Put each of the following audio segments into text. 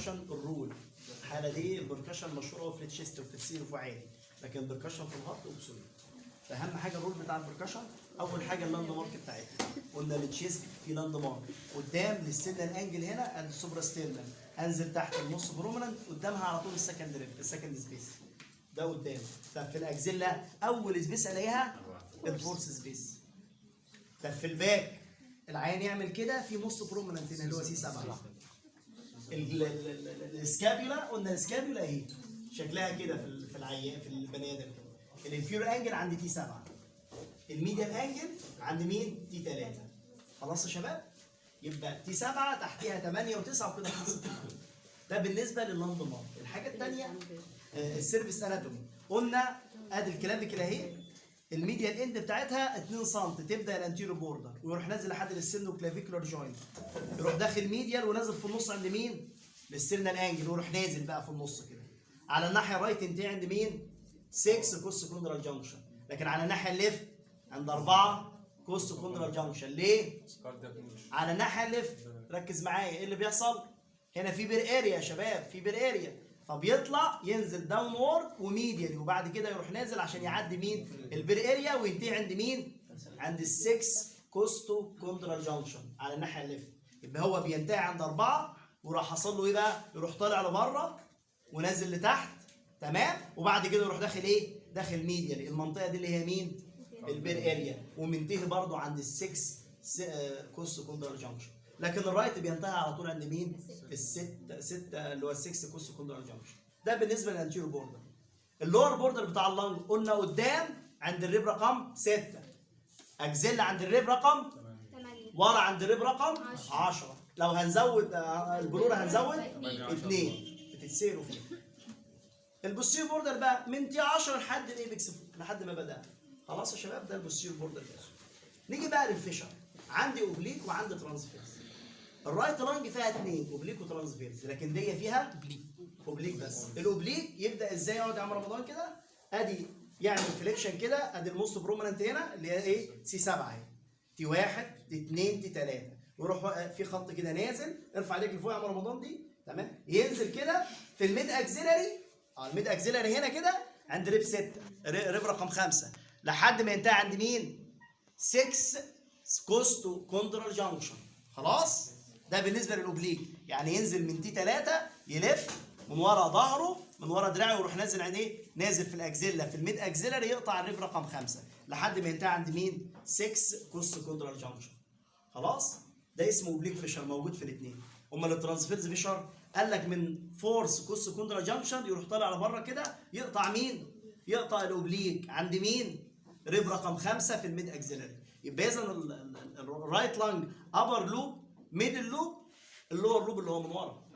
البركشن الرول. الحاله دي البركشن مشهوره في التشيست وفي السيرف وعادي، لكن البركشن في الهارت اوبسوليت. فاهم حاجه الرول بتاع البركشن؟ اول حاجه اللاند مارك بتاعتها. قلنا التشيست في لاند مارك قدام للستيرنال انجل هنا ادي السوبرا ستيرنال، انزل تحت النص برومننت قدامها على طول السكند ريب السكند سبيس ده قدام. طب في الاكزيلا اول سبيس الاقيها الفورس سبيس. طب في الباك العين يعمل كده في نص برومننت هنا اللي هو سي 7. السكابيولا قلنا السكابيولا اهي شكلها كده في العيان في البني ادم كده. الانفيرور انجل عند تي 7، الميديال انجل عند مين؟ تي 3. خلاص يا شباب؟ يبقى تي 7 تحتيها 8 و9 وكده 5. ده بالنسبه لللاند مارك. الحاجه الثانيه السيرفيس اناتومي. قلنا ادي الكلافيكل اهي الميديال اند بتاعتها 2 سم تبدا الانتيرو بوردر ويروح نازل لحد السيرنو كلافيكولار جوينت، يروح داخل ميديال ونازل في النص عند مين؟ للسيرنال انجل ويروح نازل بقى في النص كده. على الناحيه الرايت انتهي عند مين؟ 6 كوست كوندرال جانكشن، لكن على الناحيه الليفت عند 4 كوست كوندرال جانكشن. ليه؟ على الناحيه الليفت ركز معايا ايه اللي بيحصل؟ هنا في بير اريا يا شباب، في بير اريا، فبيطلع ينزل داون وورد وميديالي وبعد كده يروح نازل عشان يعدي مين؟ البير اريا وينتهي عند مين؟ عند ال6 كوستو كوندرال جانكشن على الناحيه الليفت. يبقى هو بينتهي عند 4 وراح حصل له ايه بقى؟ يروح طالع لبره ونازل لتحت، تمام؟ وبعد كده يروح داخل ايه؟ داخل ميديالي. المنطقه دي اللي هي مين؟ البير اريا، ومنتهي برضه عند ال6 كوستو كوندرال جانكشن. لكن الرايت بينتهي على طول عند مين؟ ستة اللي هو ال6 كوست كوندرال جانكشن. ده بالنسبه للانتيرو بوردر. اللور بوردر بتاع اللنج قلنا قدام عند الريب رقم 6، اكزيلا عند الريب رقم 8، ورا عند الريب رقم 10. لو هنزود البرورة هنزود 2 بتتسيروا فيه. البوستيريور بوردر بقى من تي 10 لحد الايبكس لحد ما بدأ. خلاص يا شباب ده البوستيريور بوردر ده. نيجي بقى للفيشر. عندي اوبليك وعندي ترانسفيرس. الرايت لانج فيها 2 اوبليك وترانسفيرس، لكن دي فيها اوبليك بس. الاوبليك يبدا ازاي؟ يقعد يا عم رمضان كده ادي يعمل فليكشن كده، ادي الموست برومننت هنا اللي هي ايه؟ سي 7 اهي، تي 1 تي 2 تي 3، ويروح في خط كده نازل. ارفع ايديك لفوق يا عم رمضان دي، تمام؟ ينزل كده في الميد اكزيلاري، الميد اكزيلاري هنا كده عند ريب 6 ريب رقم 5 لحد ما ينتهي عند مين؟ 6 كوستو كوندرال جانكشن. خلاص؟ ده بالنسبه للاوبليك، يعني ينزل من تي 3 يلف من ورا ظهره من ورا دراعه ويروح نازل عند ايه؟ نازل في الاكزيلا في الميد اكزيلاري يقطع الريب رقم 5 لحد ما ينتهي عند مين؟ 6 كوستو كوندرال جانكشن. خلاص؟ ده اسمه اوبليك فيشر موجود في الاثنين. امال الترانسفيرز فيشر قال لك من فورس كوستو كوندرال جانكشن يروح طالع لبره كده يقطع مين؟ يقطع الاوبليك عند مين؟ ريب رقم 5 في الميد اكزيلاري. يبقى اذا الرايت لانج ابر لوب ميدل لوب اللور لوب اللي هو من ورا،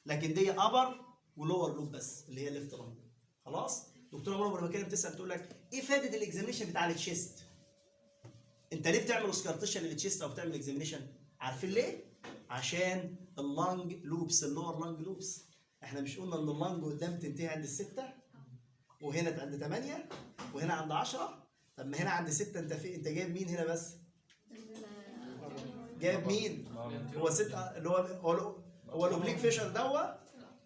لكن دي ابر ولور لوب بس اللي هي ليفت لانج. خلاص؟ دكتوره مرة لما كانت بتسال تقول لك ايه فائده الاكزامينشن بتاع التشيست؟ انت ليه بتعمل سكارتيشن للتشيست او بتعمل اكزامينشن؟ عارفين ليه؟ عشان اللانج لوبس اللور لانج لوبس. احنا مش قلنا ان اللانج قدام تنتهي عند ال6 وهنا عند 8 وهنا عند 10؟ طب ما هنا عند 6 انت انت جايب مين هنا بس؟ جايب مين؟ هو 6 اللي هو الاوبليك فيشر دوت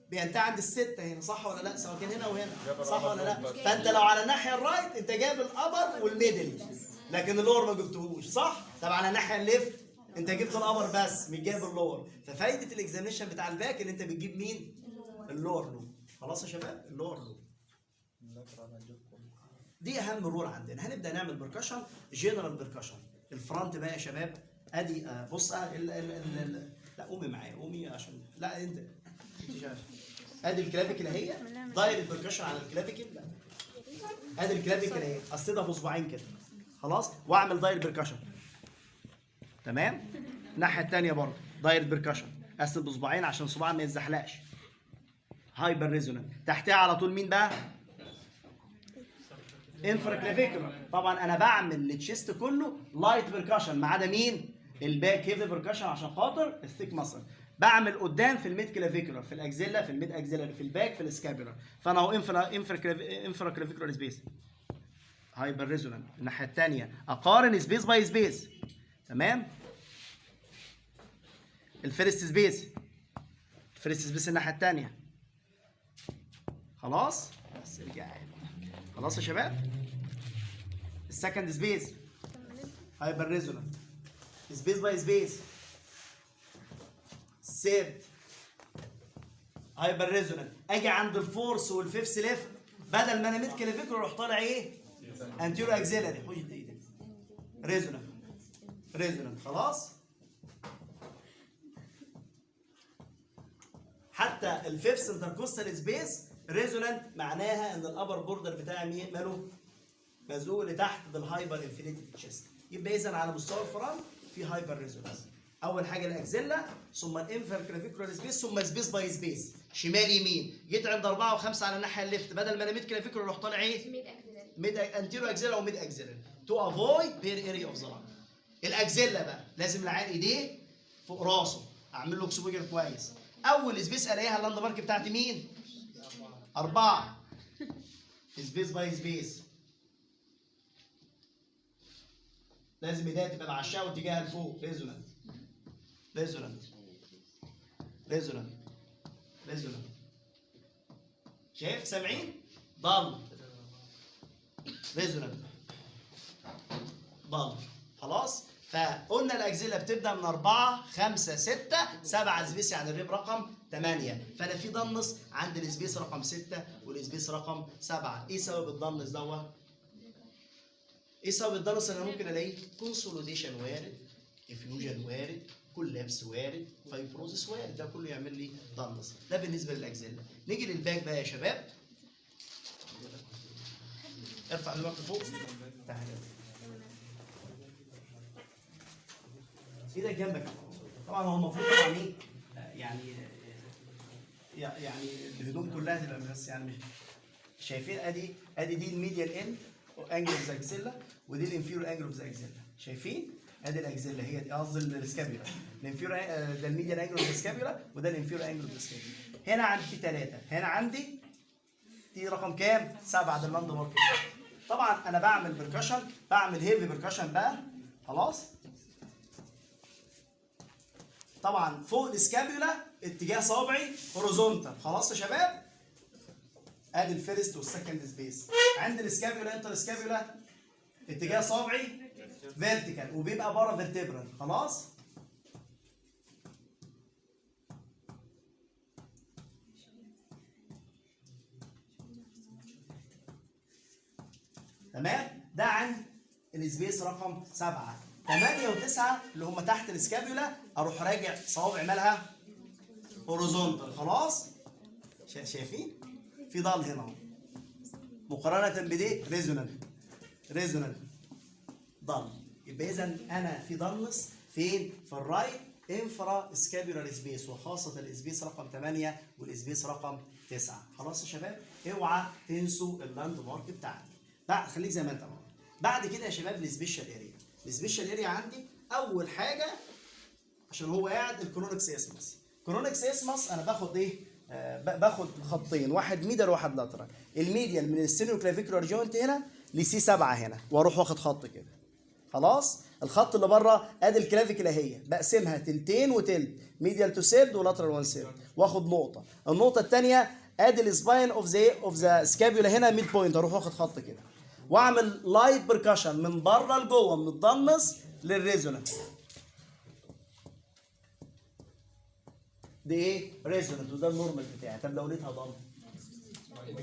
بينتهي عند ال6 هنا، صح ولا لا؟ سواء كان هنا وهنا، صح ولا لا؟ فانت لو على الناحيه الرايت انت جايب الابر والميدل، لكن اللور ما جبتهوش، صح؟ طب على الناحيه الليفت انت جبت الابر بس مش جايب اللور. ففايده الاكزامينشن بتاع الباك ان انت بتجيب مين؟ اللور لوب. خلاص يا شباب؟ اللور لوب. دي اهم رول عندنا. هنبدا نعمل بركشن، جنرال بركشن. الفرونت بقى يا شباب ادي بص لا قومي معايا قومي عشان لا انت ادي الكلافيكل اهي داير البركشن على الكلافيكل. ادي الكلافيكل اهي اصطدها بصباعين كده، خلاص؟ واعمل داير بركشن، تمام؟ الناحيه الثانيه برضه داير بركشن، اسند بصباعين عشان صباعي ما يتزحلقش. هايبر ريزونانت. تحتها على طول مين بقى؟ انفرا كلافيكولار. طبعا انا بعمل التشيست كله لايت بركشن ما عدا مين؟ الباك هيفي بركشن عشان خاطر الثيك ماسل. بعمل قدام في الميد كلافيكولار، في الاكزيلا، في الميد اكزيلاري، في الباك، في السكابولار. فانا اهو انفرا كلافيكولار سبيس هايبر ريزونانت. الناحيه الثانيه اقارن سبيس باي فيرست سبيس الناحيه الثانيه. خلاص بس ارجع هنا. خلاص يا شباب. السكند سبيس هايبر ريزونانت سبيس باي سبيس. الثيرد هايبر ريزونانت. اجي عند الفورس والفيفث ليفت، بدل ما انا ميد كلافيكولار اروح طالع ايه؟ انتيرو اكزيلاري. حوش ايدك. ريزونانت خلاص. حتى الفيفث انتركوستال سبيس ريزونانت، معناها ان الابر بوردر بتاعي ماله؟ مزوق لتحت بالهايبر انفينيتي تشيست. يبقى اذا على مستوى الفرونت في هايبر ريزونانس. اول حاجه الاكزيلا، ثم الانفر كلافيكولار سبيس، ثم سبيس باي سبيس شمال يمين. جيت عند 4 و5 على الناحيه الليفت، بدل ما انا ميد كلافيكولار اروح طالع ايه؟ ميد انتيرو اكزيلا وميد اكزيلا تو افويد بير اريا اوف ذا لانج. الاكزيلا بقى لازم العيال ايديه فوق راسه، اعمل له اكسبوجر كويس. اول سبيس الاقيها اللاند مارك بتاعتي مين؟ 4. سبيس باي سبيس. لازم ايديها تبقى معشاه واتجاهها لفوق. ريزونانت شايف؟ سامعين؟ ضل. ريزونانت ضل. خلاص؟ فقلنا الاجزله بتبدا من 4 5 6 7 سبيس، يعني الريب رقم 8. فانا في ضنص عند السبيس رقم 6 والسبيس رقم 7. ايه سبب الضنص دوت؟ ايه سبب الضنص اللي انا ممكن الاقيه؟ كونسوليديشن وارد، افيوجن وارد، كولابس وارد، فايبروزس وارد. ده كله يعمل لي ضنص. ده بالنسبه للاجزله. نيجي للباك بقى يا شباب. ارفع دماغك فوق. تعالى ايدك جنبك. طبعا هو المفروض طبعا ايه يعني الهدوم كلها تبقى بس يعني مش شايفين. ادي دي الميديال اند انجل اوف ذا اكسيلا، ودي الانفيرور انجل اوف ذا اكسيلا. شايفين؟ ادي الاكسيلا هي قصدي السكابيولا. الانفيرور ده الميديال انجل اوف ذا سكابيولا، وده الانفيرور انجل اوف ذا سكابيولا. هنا عندي في 3. هنا عندي دي رقم كام؟ 7. ده اللاند مارك. طبعا انا بعمل بركشن، بعمل هيفي بركشن بقى. خلاص. طبعا فوق السكابيولا اتجاه صوابعي هوريزونتال. خلاص يا شباب. ادي الفيرست والسكند سبيس. عند السكابيولا انتر سكابيولا اتجاه صوابعي فيرتيكال، وبيبقى بره فيرتبرال. خلاص. تمام. ده عند السبيس رقم 7. 8 و9 اللي هم تحت السكابيولا اروح راجع صوابع مالها هوريزونتال. خلاص. شايفين؟ في ضل هنا اهو. مقارنة بدي ريزونانت ضل. يبقى اذا انا في ضلس فين؟ في الرايت انفرا سكابيولار سبيس، وخاصة السبيس رقم 8 والسبيس رقم 9. خلاص يا شباب؟ اوعى تنسوا اللاند مارك بتاعتي. بعد خليك زي ما انت اهو. بعد كده يا شباب السبيشال اريا. السبيشال اريا عندي اول حاجة عشان هو قاعد الكرونكس اسمس. كرونكس اسمس انا باخد ايه؟ باخد خطين، واحد ميديال وواحد لاترال. الميديال من السينيو كلافيكولار جوينت هنا لسي 7 هنا، واروح واخد خط كده. خلاص. الخط اللي بره ادي الكلافيكل اهي، بقسمها تلتين وتلت، ميديال تو سيرد ولاترال 1 سيرد، واخد نقطه. النقطه الثانيه ادي السباين اوف ذا سكابيولا هنا ميد بوينت، اروح واخد خط كده، واعمل لايت بركشن من بره لجوه، من الضنس للريزونانس. دي ايه؟ ريزونانت، وده النورمال بتاعي. طب لو لقيتها ضم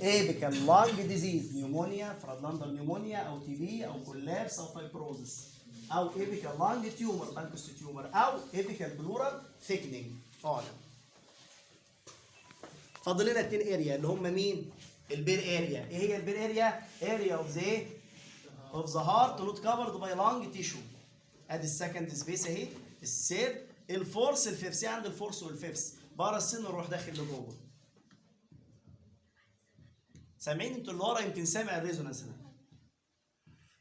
ايبيكال لانج ديزيز، نيومونيا، فرادلاندر نيومونيا، او تي بي، او كولابس، او فايبروزس، او ايبيكال لانج تيومر بانكوست تيومر، او ايبيكال بلورال ثيكنينج. فاضل لنا 2 اريا اللي هم مين؟ البير اريا. ايه هي البير اريا؟ اريا اوف ذا هارت نوت كفرد باي لانج تيشو. ادي السكند سبيس اهي، السير، الفورس، الفيفس. عند الفورس والفيفس بره السن نروح داخل لجوه. سامعين انتوا اللي ورا؟ يمكن سامع الريزونانس ده.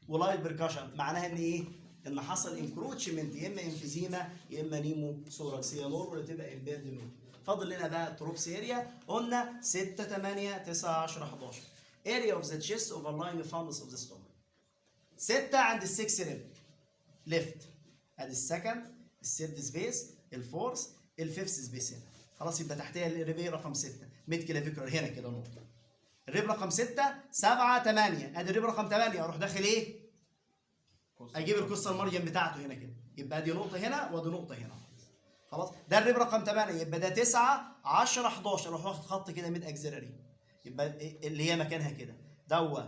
ولايت بركشن معناها ان ايه؟ ان حصل انكروتشمنت، يا اما انفيزيما يا اما نيمو سوراكس، يا نور تبقى امبيرد نور. فاضل لنا بقى تروبس اريا. قلنا 6 8 9 10 11. اريا اوف ذا تشيست اوفر لاين فاندس اوف ذا ستومك. 6 عند ال6 ريب ليفت. ادي السكند، الثيرد سبيس، الفورث، الفيفث سبيس هنا. خلاص يبقى تحتها الريب رقم 6 ميد كلافيكولار هنا كده نقطه. الريب رقم 6 7 8 ادي الريب رقم 8 اروح داخل ايه؟ اجيب القصه المارجن بتاعته هنا كده، يبقى ادي نقطه هنا وادي نقطه هنا. خلاص ده الريب رقم 8 يبقى ده 9 10 11 اروح واخد خط كده ميد اكزيلري، يبقى اللي هي مكانها كده دوا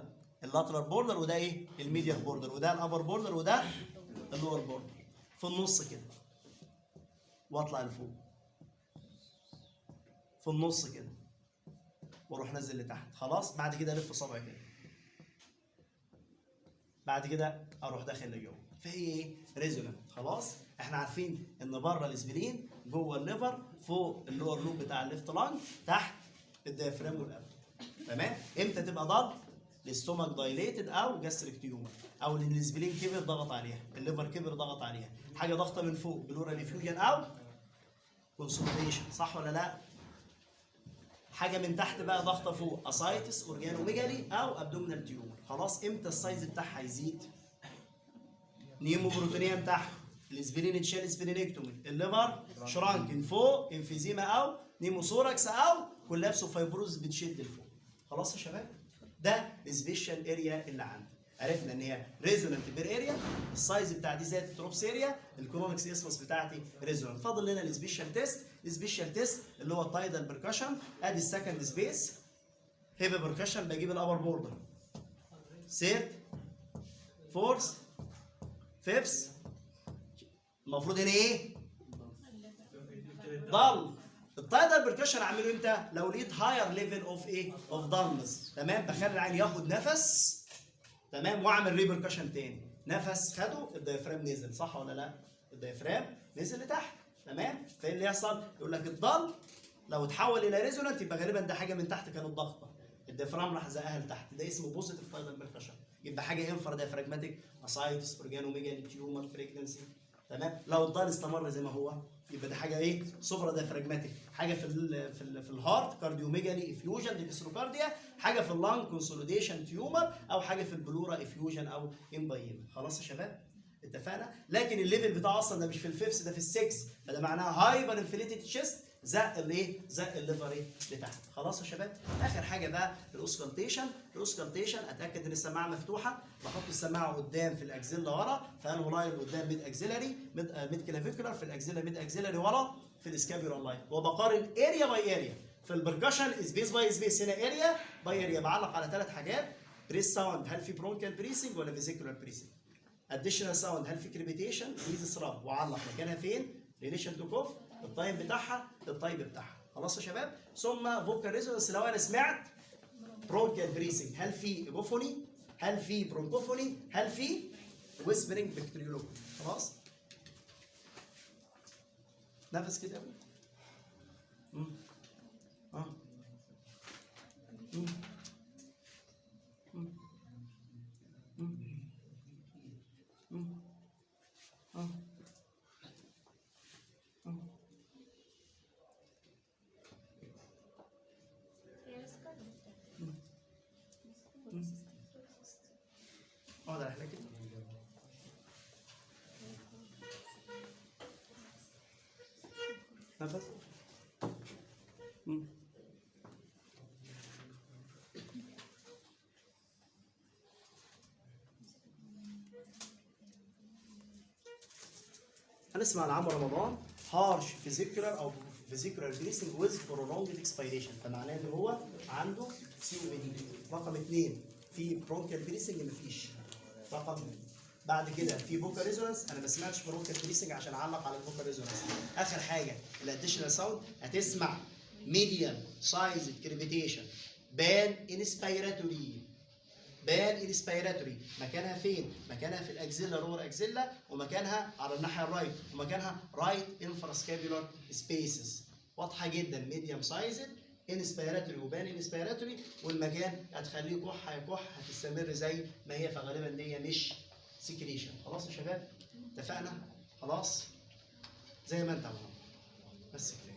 اللاترال بوردر وده ايه؟ الميديال بوردر وده الابر بوردر وده اللور بوردر في النص كده، واطلع لفوق في النص كده واروح نازل لتحت. خلاص بعد كده الف صبعي كده، بعد كده اروح داخل لجوه، فهي ايه؟ ريزونانت. خلاص احنا عارفين ان بره الاسبرين جوه الليفر فوق اللور لوب بتاع الليفت لانج تحت الديافرام والقلب. تمام؟ امتى تبقى ضغط؟ الاستومك دايليتد او جاستريك تيومر، او ان الاسبرين كبر ضغط عليها، الليفر كبر ضغط عليها، حاجه ضغطه من فوق بلورال افيوجن او كونسوليديشن، صح ولا لا؟ حاجه من تحت بقى ضغطه فوق، اسايتس اورجانوميجالي او ابدومينال تيومر. خلاص امتى السايز بتاعها يزيد؟ نيمو بروتونيوم تحت، الاسبرين اتشال اسبرينكتومي، الليفر شرانك من فوق، انفيزيما او نيموثوركس او كولابس فايبروز بتشد لفوق. خلاص يا شباب؟ ده السبيشال اريا اللي عندي. عرفنا ان هي ريزونانت بير اريا، السايز بتاع دي زائد التروبس اريا، الكرونكس اسمس بتاعتي ريزونانت. فاضل لنا السبيشال تيست، السبيشال تيست اللي هو التايدال بركشن. ادي السكند سبيس هيفي بركشن، بجيب الابر بوردر سيرد فورس فيفس، المفروض هنا ايه؟ ضل. التايدال بركشن اعمله امتى؟ لو لقيت هاير ليفل اوف ايه؟ اوف دارنس. تمام؟ بخلي العين ياخد نفس، تمام، واعمل ريبركشن تاني. نفس خده الديافرام نزل، صح ولا لا؟ الديافرام نزل لتحت. تمام؟ فايه اللي يحصل؟ يقول لك الضل لو اتحول الى ريزونانت يبقى غالبا ده حاجه من تحت كانت ضغطه، الديافرام راح زقها لتحت، ده اسمه بوزيتيف تايدال بركشن. يبقى حاجه انفر ديافراجماتيك، اسايتس اورجانوميجالي تيومر بريجنسي. تمام؟ لو الضل استمر زي ما هو يبقى ده حاجه ايه؟ سوبرا ديافراجماتيك، حاجه في الهارت كارديوميجالي افيوجن ديكستروكارديا، حاجه في اللانج كونسوليديشن تيومر، او حاجه في البلورا افيوجن او امبايما. خلاص يا شباب؟ اتفقنا؟ لكن الليفل بتاعه اصلا ده مش في الفيفس، ده في السكس، فده معناها هايبر انفليتد تشيست، زق الايه؟ زق الليفر ايه؟ لتحت. خلاص يا شباب؟ اخر حاجه بقى الاوسكالتيشن. الاوسكالتيشن اتاكد ان السماعه مفتوحه، بحط السماعه قدام في الاكزيلا ورا، فانه لاين قدام ميد اكزيلاري ميد كلافيكولار، في الاكزيلا ميد اكزيلاري ورا في الاسكابيولار لاين، وبقارن اريا باي اريا. في البركشن سبيس باي سبيس، هنا اريا باي اريا. بعلق على ثلاث حاجات: بريس ساوند، هل في برونكال بريسنج ولا فيزيكولار بريسنج؟ اديشنال ساوند، هل في كريبيتيشن بريز سراب، وعلق مكانها فين، ريليشن تو كوف، التايم بتاعها، التايب بتاعها. خلاص يا شباب؟ ثم فوكال ريزونانس، لو انا سمعت برونكال بريسنج، هل في ايبوفوني، هل في برونكوفوني، هل في ويسبرنج بكتيريولوجي. خلاص؟ نفس كده يا ابني. اقعد على كده. نفس. هنسمع لعمرو رمضان هارش فيزيكولار او فيزيكولار بريسنج ويز برولونجد اكسبيريشن، فمعناه ان هو عنده سي او بي دي. رقم اثنين في برونكال بريسنج مفيش. رقم بعد كده في فوكال ريزونانس، انا ما سمعتش برونكال بريسنج عشان اعلق على الفوكال ريزونانس. اخر حاجه الاديشنال ساوند، هتسمع ميديال سايز كريبيتيشن، بان انسبيراتوري، بان انسبيراتوري. مكانها فين؟ مكانها في الاكزيلا رور اكزيلا، ومكانها على الناحيه الرايت، ومكانها رايت انفراسكابيولار سبيسز. واضحه جدا، ميديوم سايزد انسبيراتوري وبان انسبيراتوري، والمكان هتخليه كحه، يا كح هتستمر زي ما هي، فغالبا دي مش سكريشن. خلاص يا شباب؟ اتفقنا؟ خلاص؟ زي ما انت عملت بس كده.